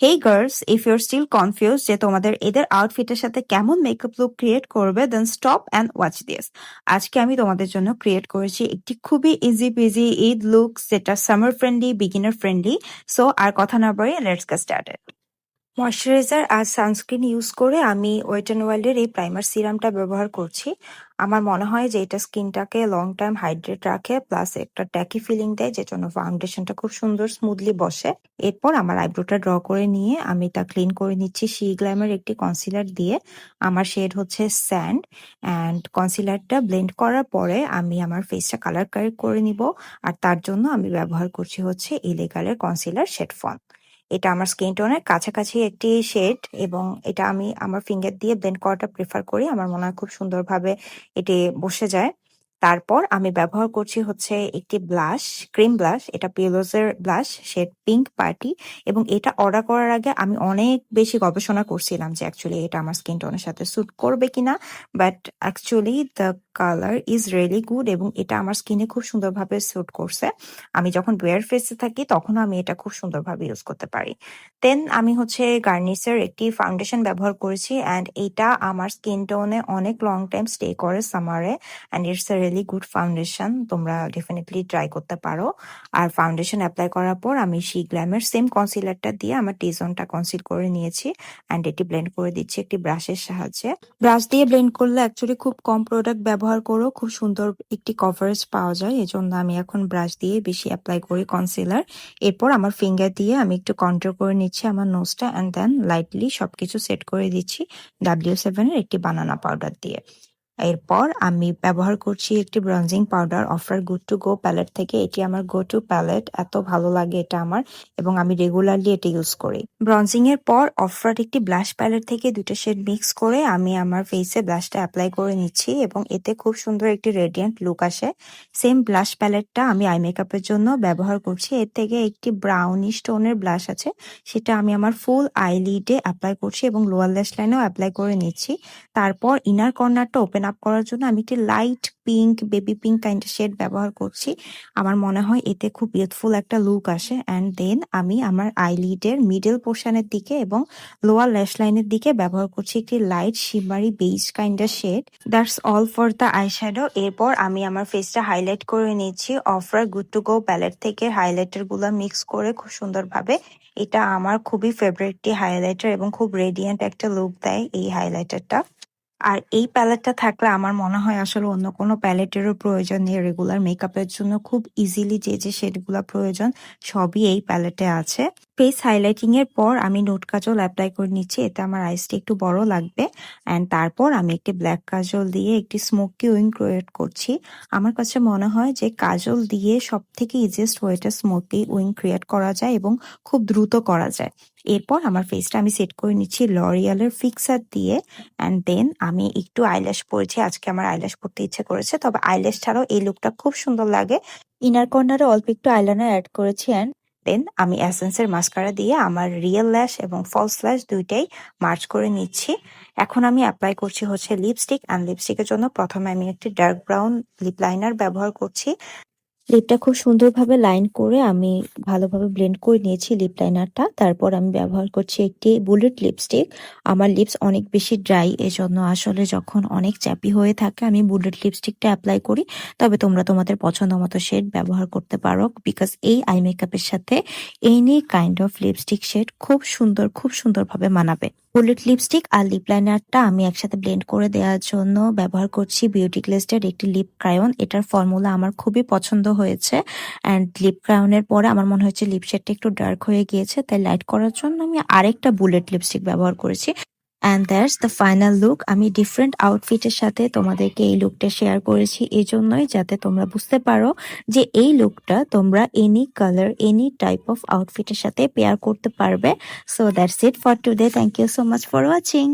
Hey girls, if you're still confused যে তোমাদের এদের আউটফিটের সাথে কেমন মেকআপ লুক ক্রিয়েট করবে, then stop and watch this. আজকে আমি তোমাদের জন্য ক্রিয়েট করেছি একটি খুবই ইজি পিজি ঈদ লুক, যেটা summer friendly, beginner friendly. So আর কথা না বাড়িয়ে লেটস গেট স্টার্টেড। ময়শ্চারাইজার আর সানস্ক্রিন ইউজ করে আমি ওয়েট অ্যান্ড ওয়াইল্ডের এই প্রাইমার সিরামটা ব্যবহার করছি। আমার মনে হয় যে এটা স্কিনটাকে লং টাইম হাইড্রেট রাখে, প্লাস একটা ট্যাকি ফিলিং দেয়, যে জন্য ফাউন্ডেশনটা খুব সুন্দর স্মুথলি বসে। এরপর আমার আইব্রোটা ড্র করে নিয়ে আমি তা ক্লিন করে নিচ্ছি শি গ্ল্যামের একটি কনসিলার দিয়ে। আমার শেড হচ্ছে স্যান্ড, অ্যান্ড কনসিলারটা ব্লেন্ড করার পরে আমি আমার ফেসটা কালার কারেক্ট করে নিব। আর তার জন্য আমি ব্যবহার করছি হচ্ছে ইলেগালের কনসিলার শেড ফন। এটা আমার স্কিন টোনের কাছাকাছি একটি শেড, এবং এটা আমি আমার ফিঙ্গার দিয়ে ব্লেন্ড করাটা প্রেফার করি। আমার মনে হয় খুব সুন্দরভাবে এটি বসে যায়। তারপর আমি ব্যবহার করছি হচ্ছে একটি ব্লাশ, ক্রিম ব্লাশ। এটা পিলোজের ব্লাশ, শেড পিঙ্ক পার্টি। এবং এটা অর্ডার করার আগে আমি অনেক বেশি গবেষণা করছিলাম যে অ্যাকচুয়ালি এটা আমার স্কিন টোনের সাথে স্যুট করবে কিনা, but actually the colour is really good, এবং এটা আমার স্কিনে খুব সুন্দরভাবে স্যুট করছে। আমি যখন বেয়ার ফেসে থাকি তখন আমি এটা খুব সুন্দরভাবে ইউজ করতে পারি। দেন আমি হচ্ছে গার্নিশের একটি ফাউন্ডেশন ব্যবহার করেছি, অ্যান্ড এটা আমার স্কিন টোনে অনেক লং টাইম স্টে করে সামারে, and it's a really good foundation. তোমরা ডেফিনেটলি ট্রাই করতে পারো। আর ফাউন্ডেশন অ্যাপ্লাই করার পর আমি শি গ্ল্যামের সেম কনসিলারটা দিয়ে আমার টি জোনটা কনসিল করে নিয়েছি, অ্যান্ড এটি ব্লেন্ড করে দিচ্ছি একটি ব্রাশের সাহায্যে। ব্রাশ দিয়ে ব্লেন্ড করলে অ্যাকচুয়ালি খুব কম প্রোডাক্ট ব্যবহার করো, খুব সুন্দর একটি কভারেজ পাওয়া যায়। এজন্য আমি এখন ব্রাশ দিয়ে বেশি অ্যাপ্লাই করি কনসিলার। এরপর আমার ফিঙ্গার দিয়ে আমি একটু কন্ট্রোল করে নিচ্ছি আমার নোজটা, অ্যান্ড দেন লাইটলি সবকিছু সেট করে দিচ্ছি W7 এর একটি বানানা পাউডার দিয়ে। এরপর আমি ব্যবহার করছি একটি bronzing powder offer good to go palette থেকে। এটি আমার গো টু প্যালেট, এত ভালো লাগে এটা আমার, এবং আমি রেগুলারলি এটা ইউজ করি। ব্রঞ্জিং এর পর অফার একটি ব্লাশ প্যালেট থেকে দুটো শেড মিক্স করে আমি আমার ফেসে ব্লাশটা অ্যাপ্লাই করে নিচ্ছি, এবং এতে খুব সুন্দর একটি রেডিয়েন্ট লুক আসে। সেম ব্লাশ প্যালেটটা আমি আই মেকআপের জন্য ব্যবহার করছি। এর থেকে একটি ব্রাউনিশ টোনের ব্লাশ আছে, সেটা আমি আমার ফুল আইলিডে অ্যাপ্লাই করছি এবং লোয়ার ল্যাশ লাইনেও অ্যাপ্লাই করে নিচ্ছি। তারপর ইনার কর্নারটা ওপেন আপ করার জন্য আমি একটি light pink, baby pink kind shade ব্যবহার করছি। আমার মনে হয় এতে খুব বিউটিফুল একটা লুক আসে। অ্যান্ড দেন আমি আমার আইলিডের মিডল পোর্শনের দিকে এবং লোয়ার ল্যাশ লাইনের দিকে ব্যবহার করছি একটি light shimmery beige kind shade. That's all for the eye shadow. এরপর আমি আমার ফেসটা হাইলাইট করে নিচ্ছি অফার গুড টু গো প্যালেট থেকে হাইলাইটার গুলো মিক্স করে খুব সুন্দরভাবে। এটা আমার খুবই ফেভারিট হাইলাইটার, এবং খুব রেডিয়েন্ট একটা লুক দেয় এই হাইলাইটারটা। আর এই প্যালেটটা থাকলে আমার মনে হয় আসলে অন্য কোনো প্যালেটেরও প্রয়োজন নেই। রেগুলার মেকআপের জন্য খুব ইজিলি যে যে শেডগুলো প্রয়োজন সবই এই প্যালেটে আছে। ফেস হাইলাইটিং এর পর আমি নোট কাজল অ্যাপ্লাই করে নিচ্ছি, এতে আমার আইসটা একটু বড় লাগবে। অ্যান্ড তারপর আমি একটি ব্ল্যাক কাজল দিয়ে একটি স্মোকি উইং ক্রিয়েট করছি। আমার কাছে মনে হয় যে কাজল দিয়ে সব থেকে ইজিয়েস্ট ওয়েটা স্মোকি উইং ক্রিয়েট করা যায় এবং খুব দ্রুত করা যায়। এরপর আমার ফেসটা আমি সেট করে নিচ্ছি লরিয়ালের ফিক্সার দিয়ে, অ্যান্ড দেন আমি একটু আইল্যাশ পরেছি। আজকে আমার আইল্যাশ পরতে ইচ্ছে করেছে, তবে আইল্যাশ ছাড়াও এই লুকটা খুব সুন্দর লাগে। ইনার কর্নারে অল্প একটু আইলাইনার অ্যাড করেছি, অ্যান্ড দেন আমি এসেন্সের মাস্কারা দিয়ে আমার রিয়েল ল্যাশ এবং ফলস ল্যাশ দুইটাই মার্চ করে নিচ্ছি। এখন আমি অ্যাপ্লাই করছি হচ্ছে লিপস্টিক, অ্যান্ড লিপস্টিকের জন্য প্রথমে আমি একটি ডার্ক ব্রাউন লিপ লাইনার ব্যবহার করছি। লিপটা খুব সুন্দরভাবে লাইন করে আমি ভালোভাবে ব্লেন্ড করে নিয়েছি লিপ লাইনারটা। তারপর আমি ব্যবহার করছি একটি বুলেট লিপস্টিক। আমার লিপস অনেক বেশি ড্রাই, এজন্য আসলে যখন অনেক চ্যাপি হয়ে থাকে আমি বুলেট লিপস্টিকটা অ্যাপ্লাই করি। তবে তোমরা তোমাদের পছন্দ মতো শেড ব্যবহার করতে পারো, বিকজ এই আই মেকআপের সাথে any kind of lipstick shade খুব সুন্দর, খুব সুন্দরভাবে মানাবে। বুলেট লিপস্টিক আর লিপ লাইনারটা আমি একসাথে ব্লেন্ড করে দেওয়ার জন্য ব্যবহার করছি বিউটি গ্লেজের একটি লিপ ক্রায়ন। এটার ফর্মুলা আমার খুবই পছন্দ হয়েছে, অ্যান্ড লিপ ক্রায়নের পরে আমার মনে হচ্ছে লিপ শেডটা একটু ডার্ক হয়ে গিয়েছে, তাই লাইট করার জন্য আমি আরেকটা বুলেট লিপস্টিক ব্যবহার করেছি। And that's the final look. আমি ডিফারেন্ট আউটফিটের সাথে তোমাদেরকে এই লুকটা শেয়ার করেছি এই জন্যই, যাতে তোমরা বুঝতে পারো যে এই লুকটা তোমরা any colour, any type of আউটফিটের সাথে পেয়ার করতে পারবে। So that's it for today. Thank you so much for watching.